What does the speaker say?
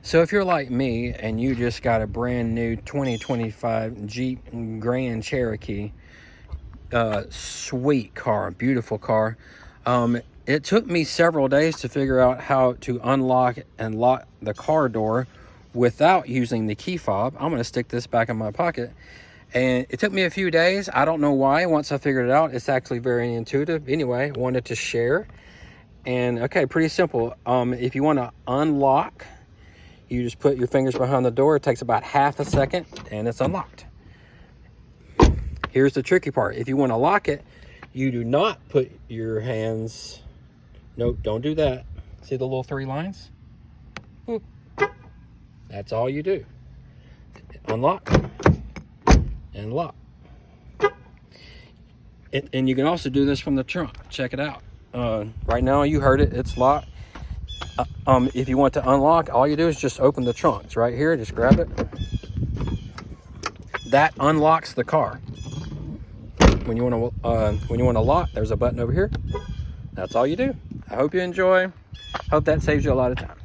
So if you're like me and you just got a brand new 2025 Jeep Grand Cherokee, sweet car, beautiful car. It took me several days to figure out how to unlock and lock the car door without using the key fob. I'm going to stick this back in my pocket. And it took me a few days. I don't know why. Once I figured it out, it's actually very intuitive. Anyway, wanted to share. And okay, pretty simple. If you want to unlock, you just put your fingers behind the door. It takes about half a second and it's unlocked. Here's the tricky part. If you want to lock it, you do not put your hands, nope, don't do that. See the little 3 lines? Boop. That's all you do. Unlock and lock. And you can also do this from the trunk. Check it out. Right now you heard it, it's locked. If you want to unlock, all you do is just open the trunk. It's right here, just grab it. That unlocks the car. When you want to lock, there's a button over here. That's all you do. I hope you enjoy. Hope that saves you a lot of time.